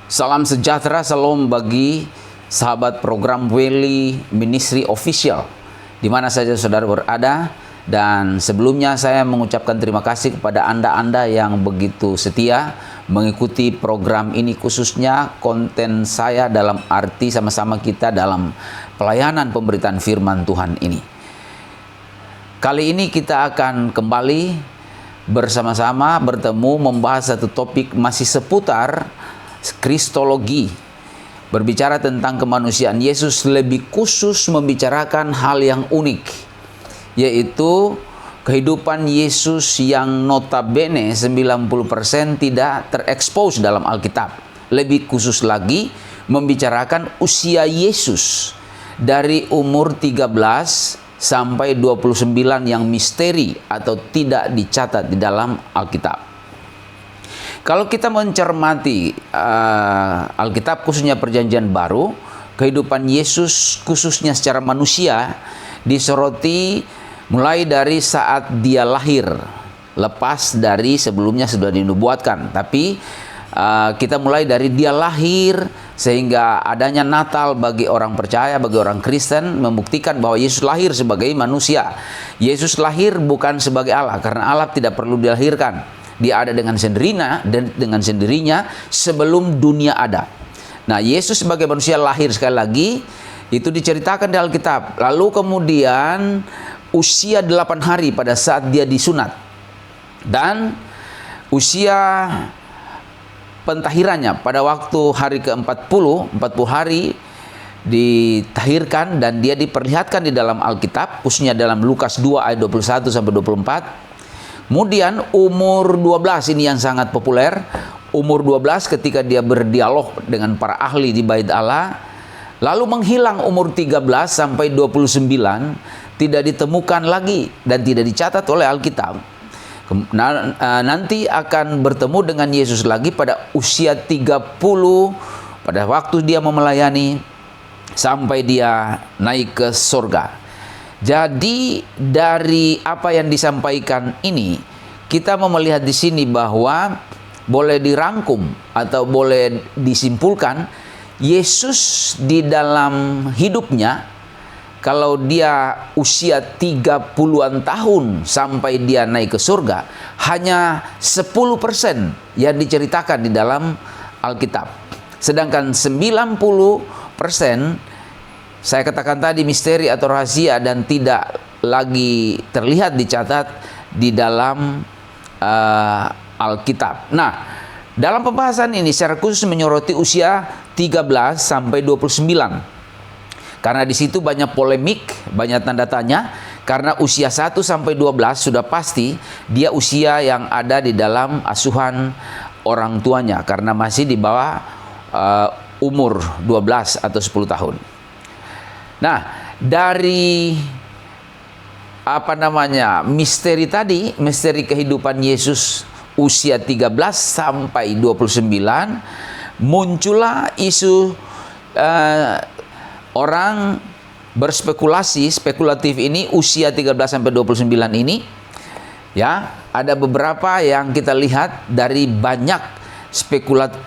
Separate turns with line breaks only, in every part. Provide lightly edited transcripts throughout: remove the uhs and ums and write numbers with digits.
Salam sejahtera, salam bagi sahabat program Weli Ministry Official di mana saja saudara berada. Dan sebelumnya saya mengucapkan terima kasih kepada Anda yang begitu setia mengikuti program ini, khususnya konten saya dalam arti sama-sama kita dalam pelayanan pemberitaan firman Tuhan ini. Kali ini kita akan kembali bersama-sama bertemu membahas satu topik masih seputar Kristologi, berbicara tentang kemanusiaan Yesus, lebih khusus membicarakan hal yang unik, yaitu kehidupan Yesus yang notabene 90% tidak terekspos dalam Alkitab. Lebih khusus lagi membicarakan usia Yesus dari umur 13 sampai 29 yang misteri atau tidak dicatat di dalam Alkitab. Kalau kita mencermati Alkitab, khususnya Perjanjian Baru, kehidupan Yesus khususnya secara manusia disoroti mulai dari saat dia lahir, lepas dari sebelumnya sudah dinubuatkan. Tapi kita mulai dari dia lahir sehingga adanya Natal bagi orang percaya, bagi orang Kristen, membuktikan bahwa Yesus lahir sebagai manusia. Yesus lahir bukan sebagai Allah, karena Allah tidak perlu dilahirkan. Dia ada dengan sendirinya sebelum dunia ada. Nah, Yesus sebagai manusia lahir, sekali lagi itu diceritakan di Alkitab. Lalu kemudian usia 8 hari pada saat dia disunat, dan usia pentahirannya pada waktu hari ke-40, 40 hari ditahirkan, dan dia diperlihatkan di dalam Alkitab, khususnya dalam Lukas 2 ayat 21 sampai 24. Kemudian umur 12 ini yang sangat populer. Umur 12 ketika dia berdialog dengan para ahli di Bait Allah. Lalu menghilang umur 13 sampai 29, tidak ditemukan lagi dan tidak dicatat oleh Alkitab. Nanti akan bertemu dengan Yesus lagi pada usia 30, pada waktu dia memelayani sampai dia naik ke surga. Jadi dari apa yang disampaikan ini, kita mau melihat di sini bahwa boleh dirangkum atau boleh disimpulkan, Yesus di dalam hidupnya, kalau dia usia 30-an tahun sampai dia naik ke surga, hanya 10% yang diceritakan di dalam Alkitab. Sedangkan 90%, saya katakan tadi, misteri atau rahasia dan tidak lagi terlihat dicatat di dalam Alkitab. Nah, dalam pembahasan ini secara khusus menyoroti usia 13 sampai 29. Karena di situ banyak polemik, banyak tanda tanya, karena usia 1 sampai 12 sudah pasti dia usia yang ada di dalam asuhan orang tuanya, karena masih di bawah umur 12 atau 10 tahun. Nah, dari misteri tadi, misteri kehidupan Yesus usia 13 sampai 29, muncullah isu orang spekulatif ini usia 13 sampai 29 ini, ya, ada beberapa yang kita lihat dari banyak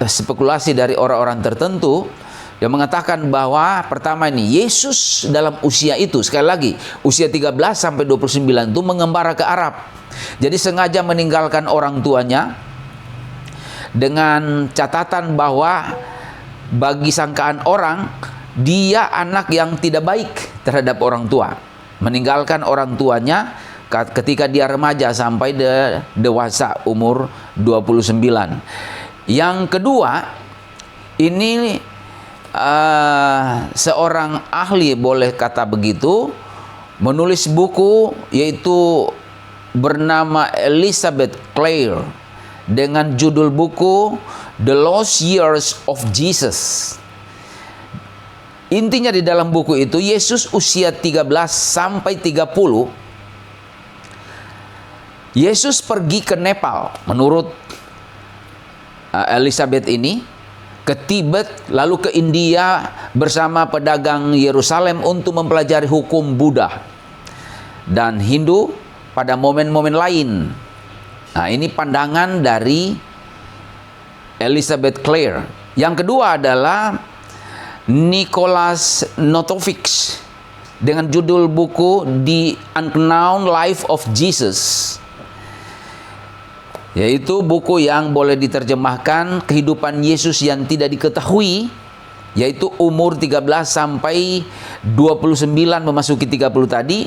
spekulasi dari orang-orang tertentu yang mengatakan bahwa pertama ini Yesus dalam usia itu, sekali lagi usia 13 sampai 29 itu mengembara ke Arab. Jadi sengaja meninggalkan orang tuanya dengan catatan bahwa bagi sangkaan orang dia anak yang tidak baik terhadap orang tua. Meninggalkan orang tuanya ketika dia remaja sampai dewasa umur 29. Yang kedua, ini seorang ahli, boleh kata begitu, menulis buku yaitu bernama Elizabeth Clare dengan judul buku The Lost Years of Jesus. Intinya di dalam buku itu, Yesus usia 13 sampai 30, Yesus pergi ke Nepal menurut Elizabeth ini, ke Tibet, lalu ke India bersama pedagang Yerusalem untuk mempelajari hukum Buddha dan Hindu pada momen-momen lain. Nah, ini pandangan dari Elizabeth Clare Yang kedua adalah Nicholas Notovic dengan judul buku The Unknown Life of Jesus, yaitu buku yang boleh diterjemahkan kehidupan Yesus yang tidak diketahui, yaitu umur 13 sampai 29 memasuki 30 tadi.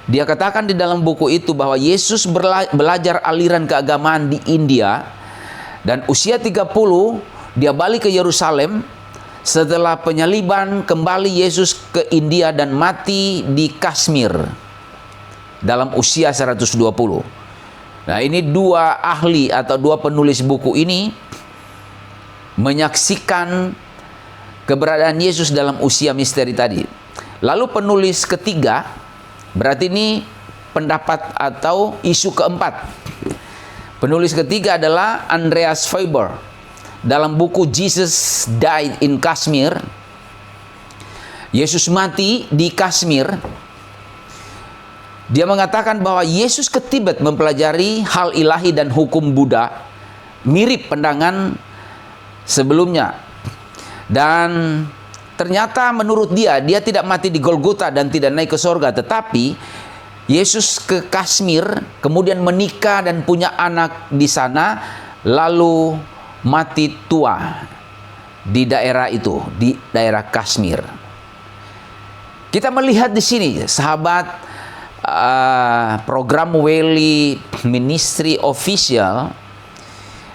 Dia katakan di dalam buku itu bahwa Yesus belajar aliran keagamaan di India, dan usia 30 dia balik ke Yerusalem. Setelah penyaliban, kembali Yesus ke India dan mati di Kashmir dalam usia 120. Nah, ini dua ahli atau dua penulis buku ini menyaksikan keberadaan Yesus dalam usia misteri tadi. Lalu penulis ketiga, berarti ini pendapat atau isu keempat. Penulis ketiga adalah Andreas Faber. Dalam buku Jesus Died in Kashmir, Yesus mati di Kashmir, dia mengatakan bahwa Yesus ke Tibet mempelajari hal ilahi dan hukum Buddha, mirip pandangan sebelumnya. Dan ternyata menurut dia tidak mati di Golgota dan tidak naik ke sorga, tetapi Yesus ke Kashmir, kemudian menikah dan punya anak di sana, lalu mati tua di daerah itu, di daerah Kashmir. Kita melihat di sini, sahabat, program Weeli Ministry Official,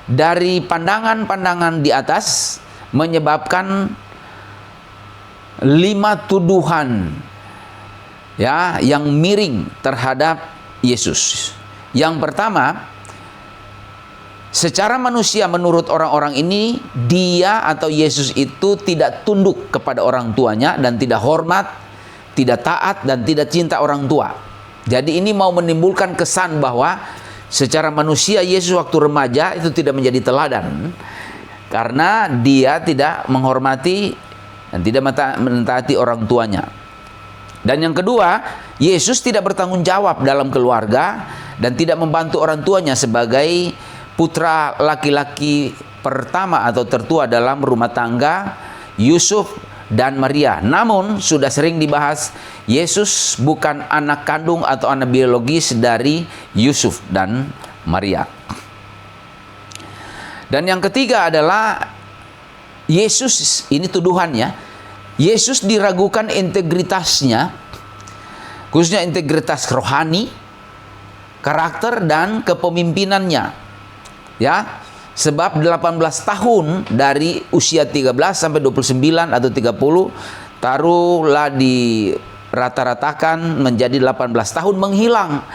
dari pandangan-pandangan di atas menyebabkan 5 tuduhan ya yang miring terhadap Yesus. Yang pertama, secara manusia menurut orang-orang ini, dia atau Yesus itu tidak tunduk kepada orang tuanya dan tidak hormat, tidak taat dan tidak cinta orang tua. Jadi ini mau menimbulkan kesan bahwa secara manusia Yesus waktu remaja itu tidak menjadi teladan karena dia tidak menghormati dan tidak mentaati orang tuanya. Dan yang kedua, Yesus tidak bertanggung jawab dalam keluarga dan tidak membantu orang tuanya sebagai putra laki-laki pertama atau tertua dalam rumah tangga Yusuf dan Maria. Namun sudah sering dibahas, Yesus bukan anak kandung atau anak biologis dari Yusuf dan Maria. Dan yang ketiga adalah Yesus, ini tuduhannya, Yesus diragukan integritasnya, khususnya integritas rohani, karakter dan kepemimpinannya. Ya, sebab 18 tahun dari usia 13 sampai 29 atau 30, taruhlah di rata-ratakan menjadi 18 tahun menghilang.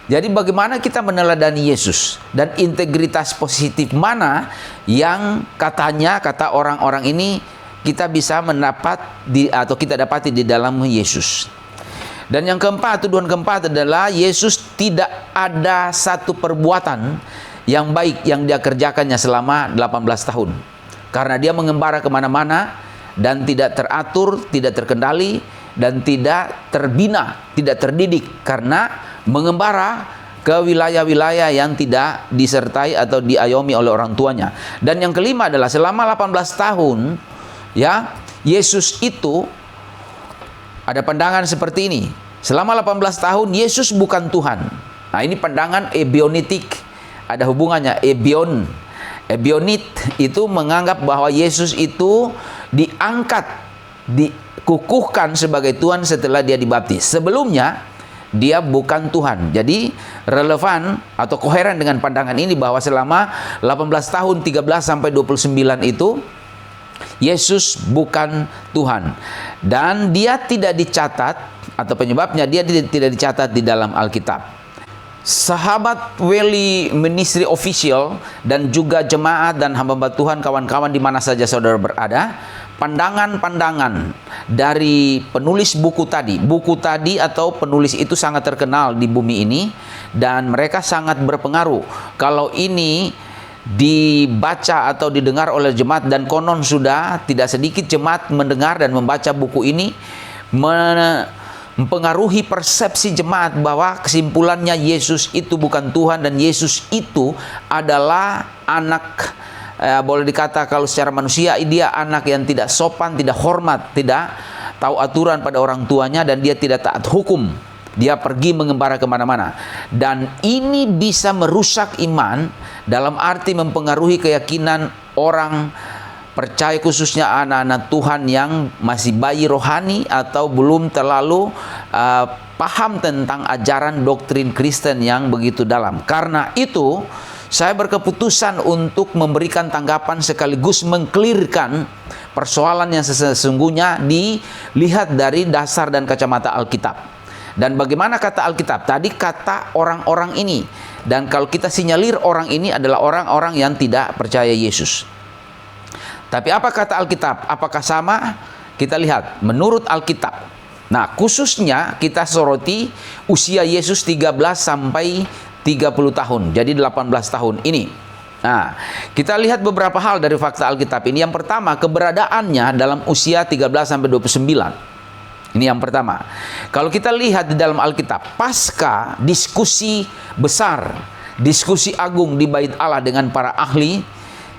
Jadi bagaimana kita meneladani Yesus dan integritas positif mana yang kata orang-orang ini kita bisa mendapat atau kita dapati di dalam Yesus. Dan yang keempat, tuduhan keempat adalah Yesus tidak ada satu perbuatan yang baik yang dia kerjakannya selama 18 tahun. Karena dia mengembara kemana-mana dan tidak teratur, tidak terkendali, dan tidak terbina, tidak terdidik. Karena mengembara ke wilayah-wilayah yang tidak disertai atau diayomi oleh orang tuanya. Dan yang kelima adalah selama 18 tahun, ya, Yesus itu ada pandangan seperti ini. Selama 18 tahun, Yesus bukan Tuhan. Nah, ini pandangan ebionitik. Ada hubungannya, ebionit itu menganggap bahwa Yesus itu diangkat, dikukuhkan sebagai Tuhan setelah dia dibaptis. Sebelumnya dia bukan Tuhan. Jadi relevan atau koheren dengan pandangan ini bahwa selama 18 tahun 13 sampai 29 itu Yesus bukan Tuhan. Dan dia tidak dicatat atau penyebabnya dia tidak dicatat di dalam Alkitab. Sahabat Weeli Ministry Official dan juga jemaat dan hamba Tuhan, kawan-kawan di mana saja saudara berada, pandangan-pandangan dari penulis buku tadi atau penulis itu sangat terkenal di bumi ini dan mereka sangat berpengaruh. Kalau ini dibaca atau didengar oleh jemaat, dan konon sudah tidak sedikit jemaat mendengar dan membaca buku ini, mempengaruhi persepsi jemaat bahwa kesimpulannya Yesus itu bukan Tuhan dan Yesus itu adalah anak boleh dikata kalau secara manusia dia anak yang tidak sopan, tidak hormat, tidak tahu aturan pada orang tuanya, dan dia tidak taat hukum. Dia pergi mengembara kemana-mana. Dan ini bisa merusak iman dalam arti mempengaruhi keyakinan orang percaya, khususnya anak-anak Tuhan yang masih bayi rohani atau belum terlalu paham tentang ajaran doktrin Kristen yang begitu dalam. Karena itu, saya berkeputusan untuk memberikan tanggapan sekaligus mengklirkan persoalan yang sesungguhnya dilihat dari dasar dan kacamata Alkitab. Dan bagaimana kata Alkitab? Tadi kata orang-orang ini. Dan kalau kita sinyalir orang ini adalah orang-orang yang tidak percaya Yesus. Tapi apa kata Alkitab? Apakah sama? Kita lihat menurut Alkitab. Nah, khususnya kita soroti usia Yesus 13 sampai 30 tahun. Jadi 18 tahun ini. Nah, kita lihat beberapa hal dari fakta Alkitab ini. Yang pertama, keberadaannya dalam usia 13 sampai 29. Ini yang pertama. Kalau kita lihat di dalam Alkitab, pasca diskusi besar, diskusi agung di Bait Allah dengan para ahli,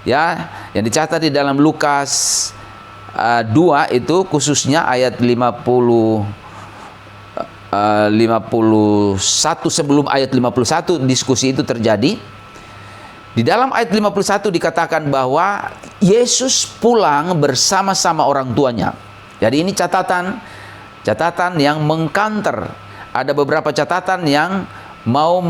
ya, yang dicatat di dalam Lukas 2 itu khususnya ayat 51 sebelum ayat 51 diskusi itu terjadi. Di dalam ayat 51 dikatakan bahwa Yesus pulang bersama-sama orang tuanya. Jadi ini catatan yang mengcounter. Ada beberapa catatan yang mau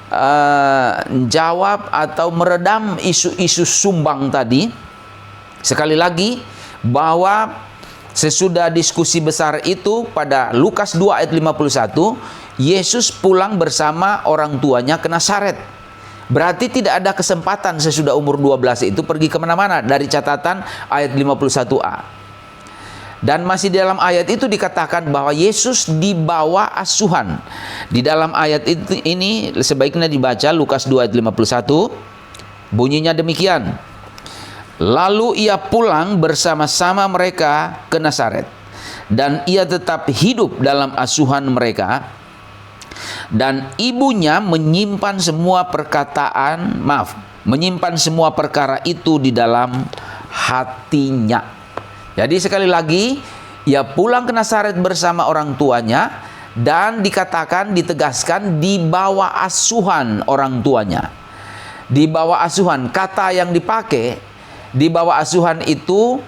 menjawab atau meredam isu-isu sumbang tadi. Sekali lagi, bahwa sesudah diskusi besar itu pada Lukas 2 ayat 51, Yesus pulang bersama orang tuanya ke Nazaret. Berarti tidak ada kesempatan sesudah umur 12 itu pergi kemana-mana dari catatan ayat 51a. Dan masih dalam ayat itu dikatakan bahwa Yesus dibawa asuhan. Di dalam ayat ini sebaiknya dibaca Lukas 2 ayat 51. Bunyinya demikian. Lalu ia pulang bersama-sama mereka ke Nazaret. Dan ia tetap hidup dalam asuhan mereka. Dan ibunya menyimpan semua menyimpan semua perkara itu di dalam hatinya. Jadi sekali lagi, ia pulang ke Nazaret bersama orang tuanya dan ditegaskan di bawah asuhan orang tuanya. Di bawah asuhan, kata yang dipakai di bawah asuhan itu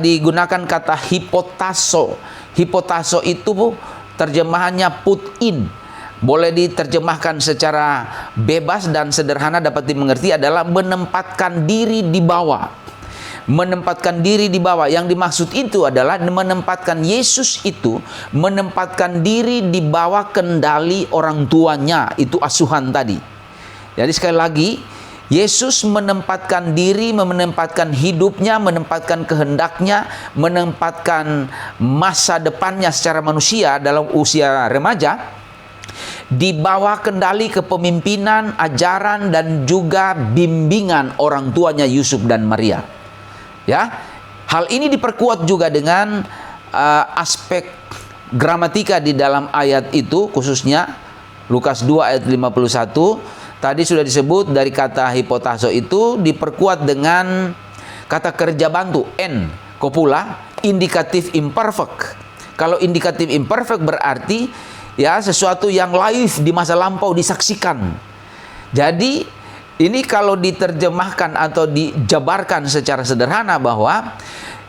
digunakan kata hipotaso. Hipotaso itu terjemahannya put in. Boleh diterjemahkan secara bebas dan sederhana dapat dimengerti adalah menempatkan diri di bawah. Menempatkan diri di bawah. Yang dimaksud itu adalah menempatkan Yesus itu menempatkan diri di bawah kendali orang tuanya. Itu asuhan tadi. Jadi sekali lagi, Yesus menempatkan diri, menempatkan hidupnya, menempatkan kehendaknya, menempatkan masa depannya secara manusia dalam usia remaja di bawah kendali kepemimpinan, ajaran, dan juga bimbingan orang tuanya Yusuf dan Maria. Ya, hal ini diperkuat juga dengan aspek gramatika di dalam ayat itu, khususnya Lukas 2 ayat 51. Tadi sudah disebut dari kata hipotaso itu diperkuat dengan kata kerja bantu en, copula, indikatif imperfect. Kalau indikatif imperfect berarti ya sesuatu yang live di masa lampau disaksikan. Jadi ini kalau diterjemahkan atau dijabarkan secara sederhana bahwa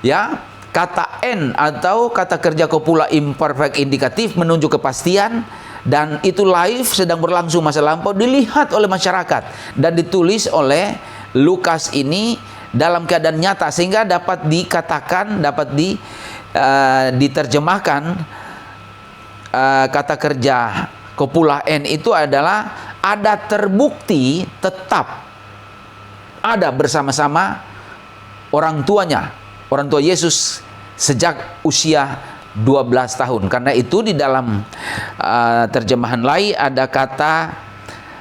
ya kata en atau kata kerja copula imperfect indikatif menunjuk kepastian, dan itu live sedang berlangsung masa lampau dilihat oleh masyarakat dan ditulis oleh Lukas ini dalam keadaan nyata sehingga dapat dikatakan, diterjemahkan kata kerja copula en itu adalah ada terbukti tetap ada bersama-sama orang tuanya, orang tua Yesus sejak usia 12 tahun. Karena itu di dalam terjemahan lain ada kata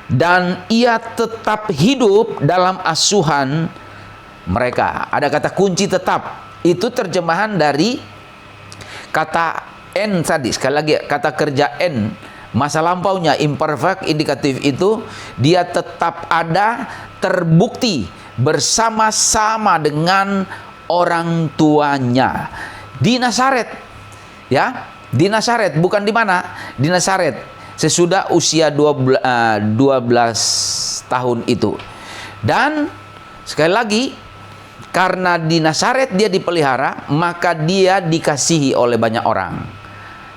dan ia tetap hidup dalam asuhan mereka. Ada kata kunci tetap. Itu terjemahan dari kata en tadi. Sekali lagi kata kerja en, masa lampaunya imperfect indikatif itu dia tetap ada, terbukti bersama-sama dengan orang tuanya di Nazaret. Ya, di Nazaret, bukan di mana? Di Nazaret. Sesudah usia 12 tahun itu. Dan sekali lagi, karena di Nazaret dia dipelihara, maka dia dikasihi oleh banyak orang.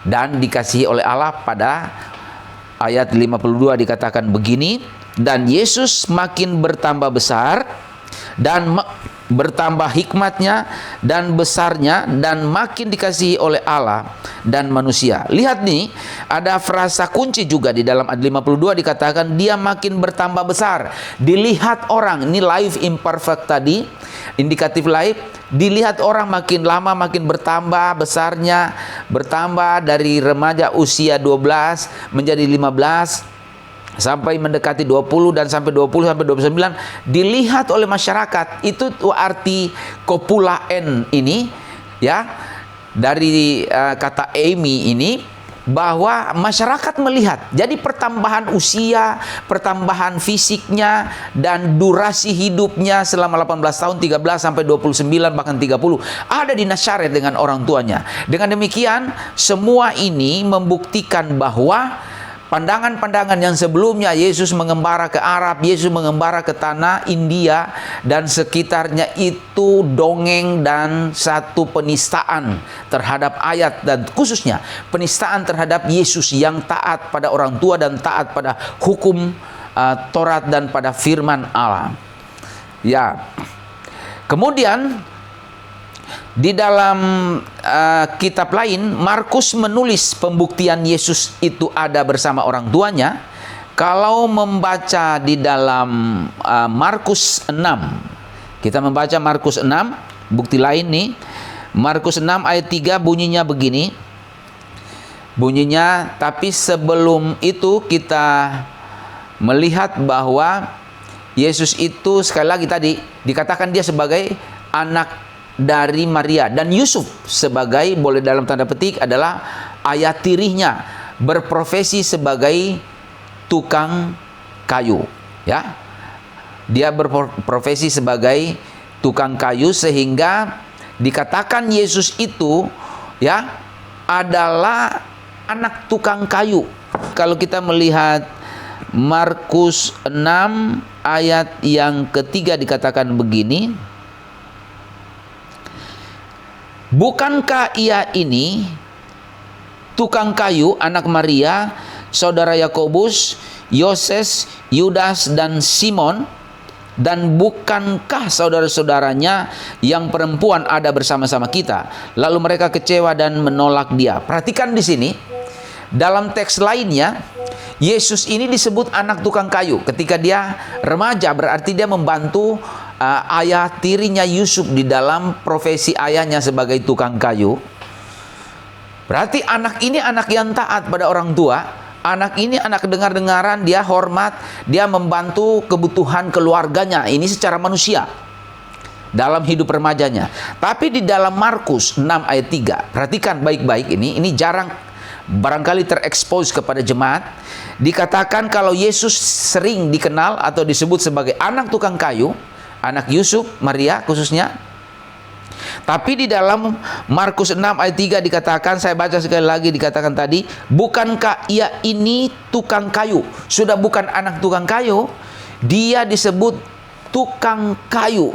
Dan dikasihi oleh Allah. Pada ayat 52 dikatakan begini, dan Yesus makin bertambah besar dan bertambah hikmatnya dan besarnya, dan makin dikasihi oleh Allah dan manusia. Lihat nih, ada frasa kunci juga di dalam ayat 52 dikatakan dia makin bertambah besar. Dilihat orang, ini live imperfect tadi, indikatif live, dilihat orang makin lama makin bertambah besarnya, bertambah dari remaja usia 12 menjadi 15 sampai mendekati 20 dan sampai 20 sampai 29 dilihat oleh masyarakat. Itu arti kopulaen ini, ya, dari kata Amy ini, bahwa masyarakat melihat. Jadi pertambahan usia, pertambahan fisiknya, dan durasi hidupnya selama 18 tahun, 13 sampai 29 bahkan 30 ada di Nazaret dengan orang tuanya. Dengan demikian semua ini membuktikan bahwa pandangan-pandangan yang sebelumnya Yesus mengembara ke Arab, Yesus mengembara ke tanah India dan sekitarnya itu dongeng dan satu penistaan terhadap ayat, dan khususnya penistaan terhadap Yesus yang taat pada orang tua dan taat pada hukum Taurat dan pada firman Allah. Ya. Kemudian di dalam kitab lain, Markus menulis pembuktian Yesus itu ada bersama orang tuanya. Kalau membaca di dalam Markus 6, kita membaca Markus 6, bukti lain nih. Markus 6 ayat 3 bunyinya begini. Bunyinya, tapi sebelum itu kita melihat bahwa Yesus itu sekali lagi tadi dikatakan dia sebagai anak dari Maria, dan Yusuf sebagai, boleh dalam tanda petik, adalah ayah tirinya, berprofesi sebagai tukang kayu, ya. Dia berprofesi sebagai tukang kayu, sehingga dikatakan Yesus itu, ya, adalah anak tukang kayu. Kalau kita melihat Markus 6 ayat yang ketiga dikatakan begini, bukankah ia ini tukang kayu, anak Maria, saudara Yakobus, Yoses, Yudas, dan Simon? Dan bukankah saudara-saudaranya yang perempuan ada bersama-sama kita? Lalu mereka kecewa dan menolak dia. Perhatikan di sini, dalam teks lainnya, Yesus ini disebut anak tukang kayu. Ketika dia remaja, berarti dia membantu ayah tirinya Yusuf di dalam profesi ayahnya sebagai tukang kayu. Berarti anak ini anak yang taat pada orang tua. Anak ini anak dengar-dengaran, dia hormat, dia membantu kebutuhan keluarganya. Ini secara manusia dalam hidup remajanya. Tapi di dalam Markus 6 ayat 3, perhatikan baik-baik, ini jarang barangkali terekspos kepada jemaat. Dikatakan kalau Yesus sering dikenal atau disebut sebagai anak tukang kayu, anak Yusuf, Maria khususnya. Tapi di dalam Markus 6 ayat 3 dikatakan, saya baca sekali lagi, dikatakan tadi, bukankah ia ini tukang kayu? Sudah bukan anak tukang kayu, dia disebut tukang kayu.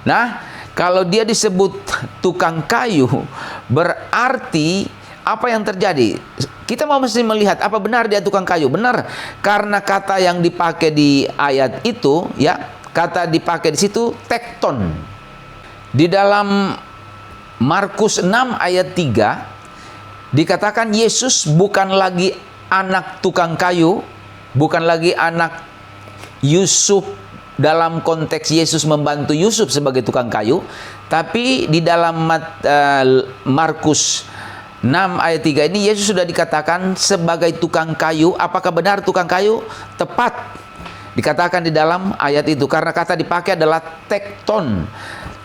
Nah, kalau dia disebut tukang kayu, berarti apa yang terjadi? Kita mau mesti melihat apa benar dia tukang kayu. Benar, karena kata yang dipakai di ayat itu, ya, kata dipakai di situ tekton. Di dalam Markus 6 ayat 3 dikatakan Yesus bukan lagi anak tukang kayu, bukan lagi anak Yusuf dalam konteks Yesus membantu Yusuf sebagai tukang kayu, tapi di dalam Markus 6 ayat 3 ini Yesus sudah dikatakan sebagai tukang kayu. Apakah benar tukang kayu? Tepat dikatakan di dalam ayat itu, karena kata dipakai adalah tekton.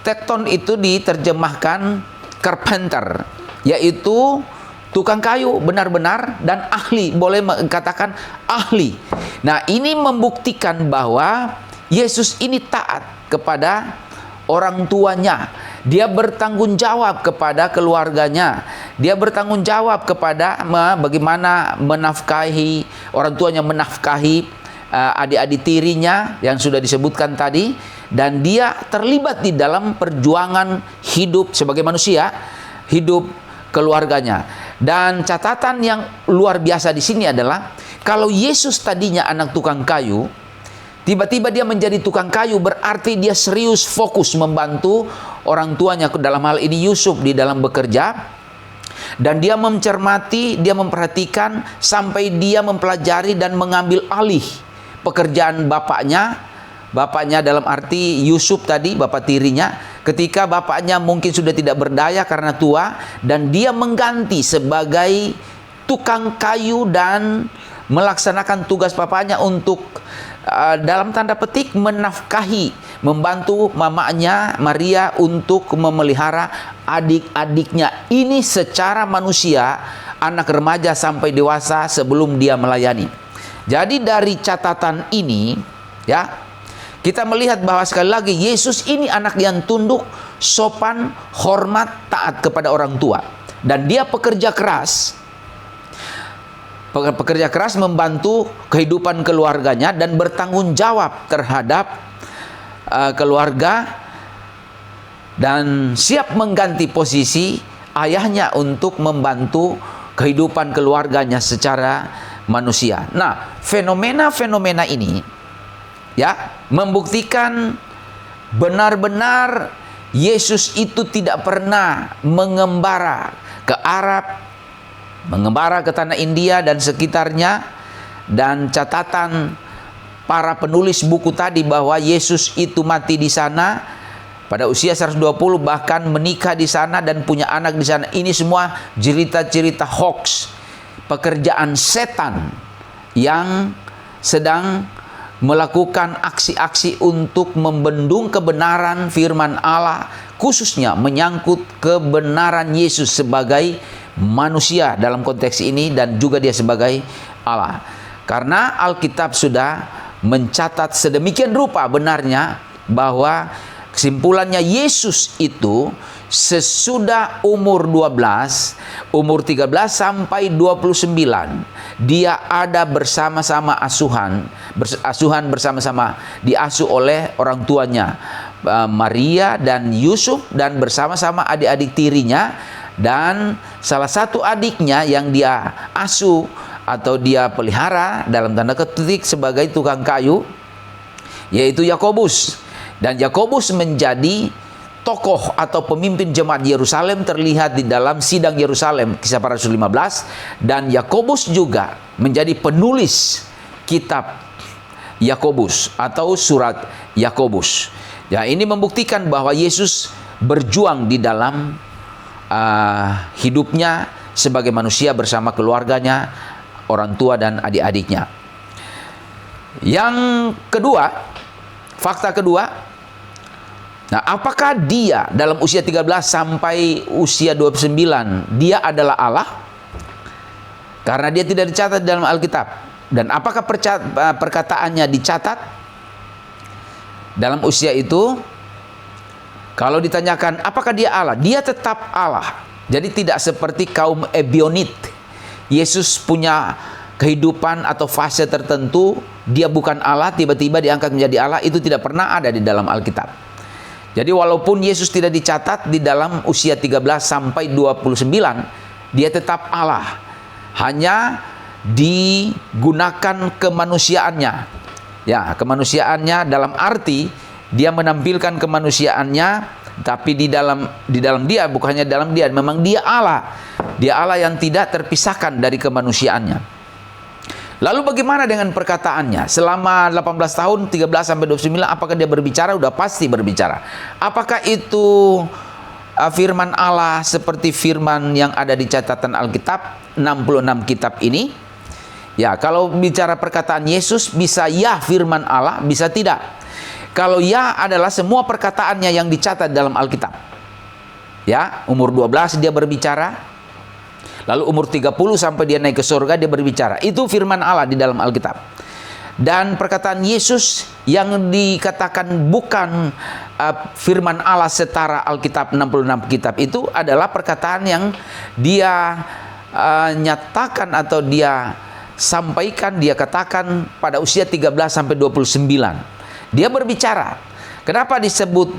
Tekton itu diterjemahkan carpenter, yaitu tukang kayu, benar-benar, dan ahli, boleh mengatakan ahli. Nah, ini membuktikan bahwa Yesus ini taat. kepada orang tuanya. Dia bertanggung jawab kepada keluarganya. Dia bertanggung jawab kepada bagaimana menafkahi, orang tuanya menafkahi adik-adik tirinya yang sudah disebutkan tadi. Dan dia terlibat di dalam perjuangan hidup sebagai manusia, hidup keluarganya. Dan catatan yang luar biasa di sini adalah, kalau Yesus tadinya anak tukang kayu, tiba-tiba dia menjadi tukang kayu, berarti dia serius fokus membantu orang tuanya, dalam hal ini Yusuf, di dalam bekerja. Dan dia mencermati, dia memperhatikan sampai dia mempelajari dan mengambil alih pekerjaan bapaknya. Bapaknya dalam arti Yusuf tadi, bapak tirinya, ketika bapaknya mungkin sudah tidak berdaya karena tua, dan dia mengganti sebagai tukang kayu dan melaksanakan tugas bapaknya untuk dalam tanda petik menafkahi, membantu mamanya Maria untuk memelihara adik-adiknya. Ini secara manusia, anak remaja sampai dewasa sebelum dia melayani. Jadi dari catatan ini, ya, kita melihat bahwa sekali lagi Yesus ini anak yang tunduk, sopan, hormat, taat kepada orang tua. Dan dia pekerja keras membantu kehidupan keluarganya dan bertanggung jawab terhadap keluarga, dan siap mengganti posisi ayahnya untuk membantu kehidupan keluarganya secara manusia. Nah, fenomena-fenomena ini, ya, membuktikan benar-benar Yesus itu tidak pernah mengembara ke Arab, mengembara ke tanah India dan sekitarnya. Dan catatan para penulis buku tadi bahwa Yesus itu mati di sana pada usia 120, bahkan menikah di sana dan punya anak di sana. Ini semua cerita-cerita hoax, pekerjaan setan yang sedang melakukan aksi-aksi untuk membendung kebenaran firman Allah, khususnya menyangkut kebenaran Yesus sebagai manusia dalam konteks ini, dan juga dia sebagai Allah. Karena Alkitab sudah mencatat sedemikian rupa benarnya bahwa kesimpulannya Yesus itu sesudah umur 12, umur 13 sampai 29, dia ada bersama-sama asuhan bersama-sama, diasuh oleh orang tuanya Maria dan Yusuf, dan bersama-sama adik-adik tirinya. Dan salah satu adiknya yang dia asuh atau dia pelihara dalam tanda ketik sebagai tukang kayu, yaitu Yakobus. Dan Yakobus menjadi tokoh atau pemimpin jemaat Yerusalem, terlihat di dalam sidang Yerusalem, Kisah Para Rasul 15. Dan Yakobus juga menjadi penulis kitab Yakobus atau surat Yakobus. Ya, ini membuktikan bahwa Yesus berjuang di dalam hidupnya sebagai manusia bersama keluarganya, orang tua dan adik-adiknya. Yang kedua, fakta kedua, nah, apakah dia dalam usia 13 sampai usia 29 dia adalah Allah? Karena dia tidak dicatat dalam Alkitab. Dan apakah perkataannya dicatat dalam usia itu? Kalau ditanyakan apakah dia Allah, dia tetap Allah. Jadi tidak seperti kaum Ebionit. Yesus punya kehidupan atau fase tertentu, dia bukan Allah, tiba-tiba diangkat menjadi Allah. Itu tidak pernah ada di dalam Alkitab. Jadi walaupun Yesus tidak dicatat di dalam usia 13 sampai 29, dia tetap Allah. Hanya digunakan kemanusiaannya. Ya, kemanusiaannya dalam arti dia menampilkan kemanusiaannya, tapi di dalam dia, bukan hanya dalam dia, memang dia Allah. Dia Allah yang tidak terpisahkan dari kemanusiaannya. Lalu bagaimana dengan perkataannya? Selama 18 tahun, 13 sampai 29, apakah dia berbicara? Udah pasti berbicara. Apakah itu firman Allah seperti firman yang ada di catatan Alkitab, 66 kitab ini? Ya, kalau bicara perkataan Yesus, bisa ya firman Allah, bisa tidak. Kalau ya adalah semua perkataannya yang dicatat dalam Alkitab. Ya, umur 12 dia berbicara. Lalu umur 30 sampai dia naik ke surga dia berbicara. Itu firman Allah di dalam Alkitab. Dan perkataan Yesus yang dikatakan bukan firman Allah setara Alkitab 66 kitab itu adalah perkataan yang dia nyatakan atau dia sampaikan, dia katakan pada usia 13 sampai 29. Dia berbicara. Kenapa disebut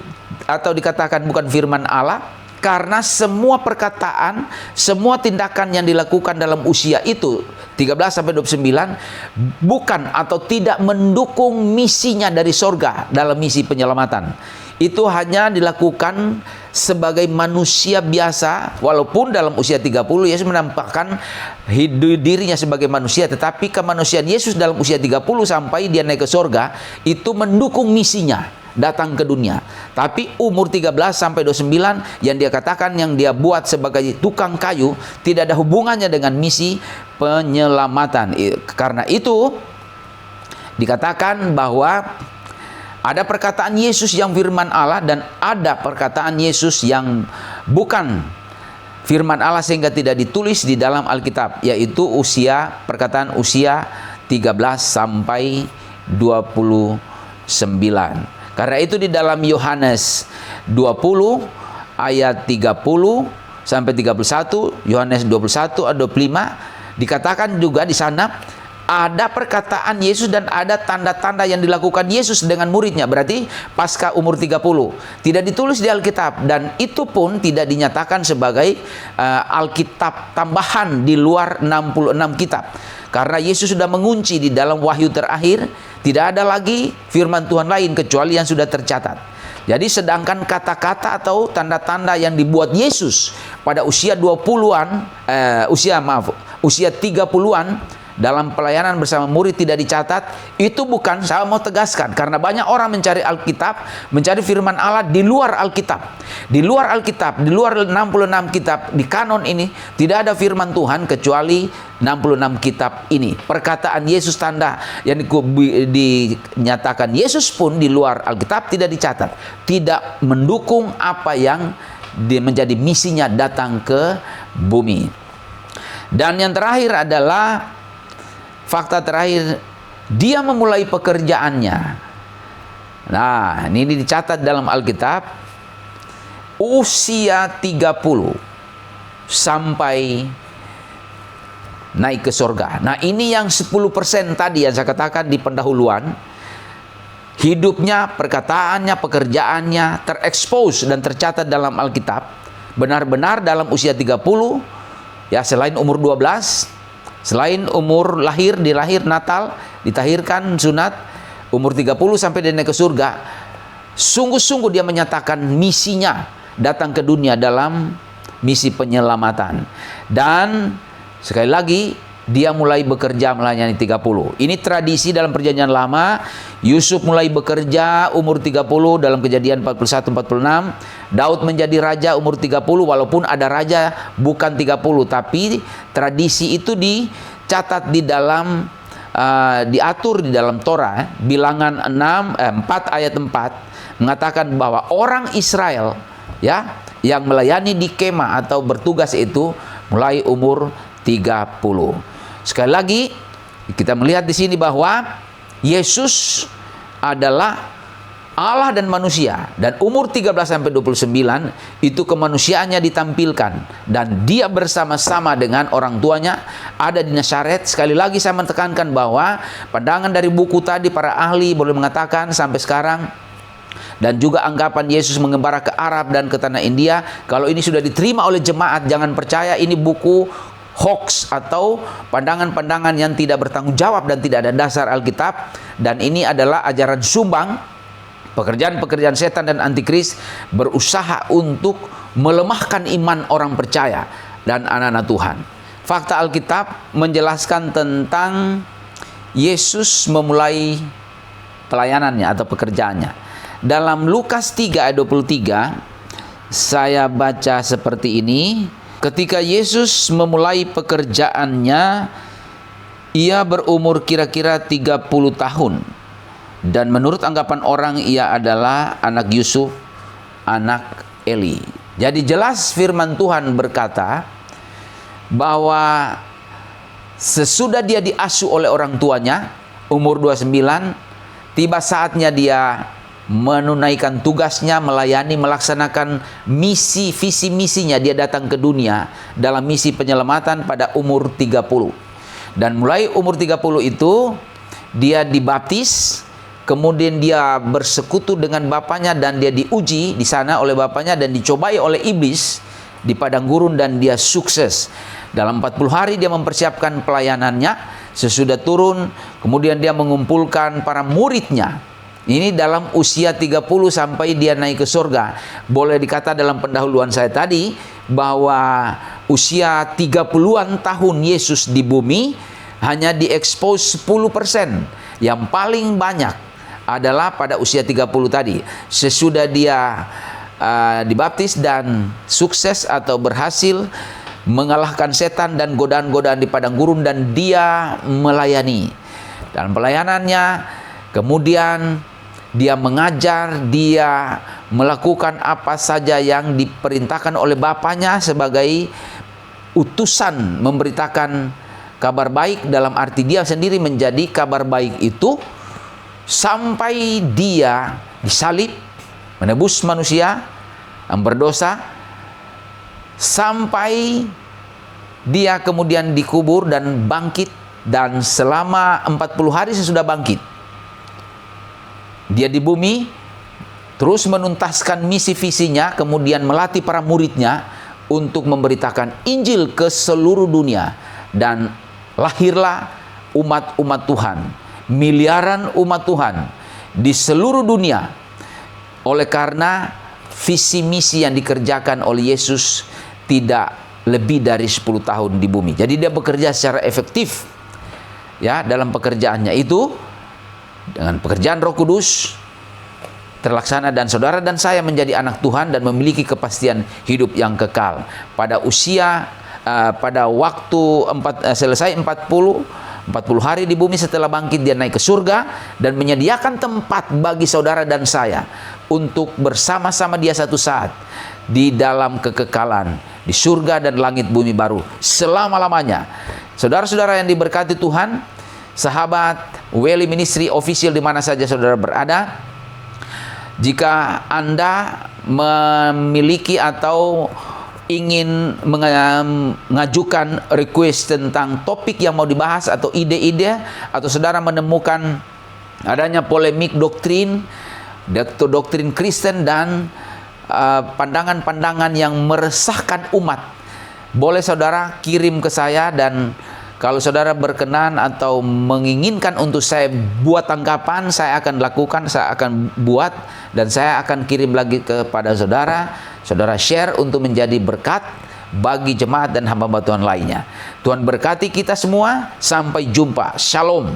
atau dikatakan bukan firman Allah? Karena semua perkataan, semua tindakan yang dilakukan dalam usia itu 13 sampai 29 bukan atau tidak mendukung misinya dari sorga dalam misi penyelamatan. Itu hanya dilakukan sebagai manusia biasa, walaupun dalam usia 30 Yesus menampakkan hidup dirinya sebagai manusia, tetapi kemanusiaan Yesus dalam usia 30 sampai dia naik ke sorga itu mendukung misinya datang ke dunia. Tapi umur 13 sampai 29 yang dia katakan yang dia buat sebagai tukang kayu tidak ada hubungannya dengan misi penyelamatan. Karena itu dikatakan bahwa ada perkataan Yesus yang firman Allah dan ada perkataan Yesus yang bukan firman Allah sehingga tidak ditulis di dalam Alkitab, yaitu perkataan usia 13 sampai 29. Karena itu di dalam Yohanes 20 ayat 30 sampai 31, Yohanes 21 atau 25 dikatakan juga di sana ada perkataan Yesus dan ada tanda-tanda yang dilakukan Yesus dengan muridnya. Berarti pasca umur 30. Tidak ditulis di Alkitab dan itu pun tidak dinyatakan sebagai Alkitab tambahan di luar 66 kitab. Karena Yesus sudah mengunci di dalam wahyu terakhir, tidak ada lagi firman Tuhan lain kecuali yang sudah tercatat. Jadi sedangkan kata-kata atau tanda-tanda yang dibuat Yesus pada usia 20-an, usia 30-an dalam pelayanan bersama murid tidak dicatat, itu bukan, saya mau tegaskan, karena banyak orang mencari Alkitab, mencari firman Allah di luar Alkitab. Di luar Alkitab, di luar 66 kitab di kanon ini tidak ada firman Tuhan kecuali 66 kitab ini. Perkataan Yesus, tanda yang dinyatakan Yesus pun di luar Alkitab tidak dicatat. Tidak mendukung apa yang menjadi misinya datang ke bumi. Dan yang terakhir adalah fakta terakhir, dia memulai pekerjaannya. Nah, ini dicatat dalam Alkitab usia 30 sampai naik ke surga. Nah, ini yang 10% tadi yang saya katakan di pendahuluan. Hidupnya, perkataannya, pekerjaannya terekspos dan tercatat dalam Alkitab. Benar-benar dalam usia 30, ya selain umur 12, selain umur dilahir Natal, ditahirkan sunat, umur 30 sampai dia naik ke surga, sungguh-sungguh dia menyatakan misinya datang ke dunia dalam misi penyelamatan. Dan sekali lagi dia mulai bekerja melayani 30. Ini tradisi dalam perjanjian lama. Yusuf mulai bekerja umur 30 dalam Kejadian 41-46. Daud menjadi raja umur 30 walaupun ada raja bukan 30, tapi tradisi itu dicatat di dalam diatur di dalam Torah. Bilangan 4 ayat 4 mengatakan bahwa orang Israel ya yang melayani di kemah atau bertugas itu mulai umur 30. Sekali lagi kita melihat di sini bahwa Yesus adalah Allah dan manusia, dan umur 13 sampai 29 itu kemanusiaannya ditampilkan dan dia bersama-sama dengan orang tuanya ada di Nazaret. Sekali lagi saya menekankan bahwa pandangan dari buku tadi para ahli boleh mengatakan sampai sekarang, dan juga anggapan Yesus mengembara ke Arab dan ke tanah India, kalau ini sudah diterima oleh jemaat, jangan percaya ini buku hoax atau pandangan-pandangan yang tidak bertanggung jawab dan tidak ada dasar Alkitab. Dan ini adalah ajaran sumbang, pekerjaan-pekerjaan setan dan antikris berusaha untuk melemahkan iman orang percaya dan anak-anak Tuhan. Fakta Alkitab menjelaskan tentang Yesus memulai pelayanannya atau pekerjaannya. Dalam Lukas 3 ayat 23 saya baca seperti ini. Ketika Yesus memulai pekerjaannya, ia berumur kira-kira 30 tahun. Dan menurut anggapan orang, ia adalah anak Yusuf, anak Eli. Jadi jelas firman Tuhan berkata bahwa sesudah dia diasuh oleh orang tuanya, umur 29, tiba saatnya dia menunaikan tugasnya, melayani, melaksanakan visi misinya. Dia datang ke dunia dalam misi penyelamatan pada umur 30. Dan mulai umur 30 itu dia dibaptis, kemudian dia bersekutu dengan bapaknya dan dia diuji di sana oleh bapaknya dan dicobai oleh iblis di padang gurun dan dia sukses. Dalam 40 hari dia mempersiapkan pelayanannya. Sesudah turun, kemudian dia mengumpulkan para muridnya. Ini dalam usia 30 sampai dia naik ke surga. Boleh dikata dalam pendahuluan saya tadi bahwa usia 30-an tahun Yesus di bumi hanya diekspos 10%. Yang paling banyak adalah pada usia 30 tadi. Sesudah dia dibaptis dan sukses atau berhasil mengalahkan setan dan godaan-godaan di padang gurun dan dia melayani. Dalam pelayanannya kemudian dia mengajar, dia melakukan apa saja yang diperintahkan oleh bapaknya sebagai utusan memberitakan kabar baik, dalam arti dia sendiri menjadi kabar baik itu sampai dia disalib, menebus manusia yang berdosa, sampai dia kemudian dikubur dan bangkit, dan selama 40 hari sesudah bangkit dia di bumi terus menuntaskan misi visinya, kemudian melatih para muridnya untuk memberitakan Injil ke seluruh dunia. Dan lahirlah umat-umat Tuhan, miliaran umat Tuhan di seluruh dunia oleh karena visi misi yang dikerjakan oleh Yesus tidak lebih dari 10 tahun di bumi. Jadi dia bekerja secara efektif ya dalam pekerjaannya itu, dengan pekerjaan Roh Kudus terlaksana, dan saudara dan saya menjadi anak Tuhan dan memiliki kepastian hidup yang kekal. Pada usia pada waktu selesai 40 hari di bumi setelah bangkit, dia naik ke surga dan menyediakan tempat bagi saudara dan saya untuk bersama-sama dia satu saat di dalam kekekalan di surga dan langit bumi baru selama-lamanya. Saudara-saudara yang diberkati Tuhan, sahabat Weli Ministry Official di mana saja saudara berada, jika Anda memiliki atau ingin mengajukan request tentang topik yang mau dibahas atau ide-ide, atau saudara menemukan adanya polemik doktrin Kristen dan pandangan-pandangan yang meresahkan umat, boleh saudara kirim ke saya, dan kalau saudara berkenan atau menginginkan untuk saya buat tanggapan, saya akan lakukan, saya akan buat, dan saya akan kirim lagi kepada saudara. Saudara share untuk menjadi berkat bagi jemaat dan hamba-hamba Tuhan lainnya. Tuhan berkati kita semua. Sampai jumpa. Shalom.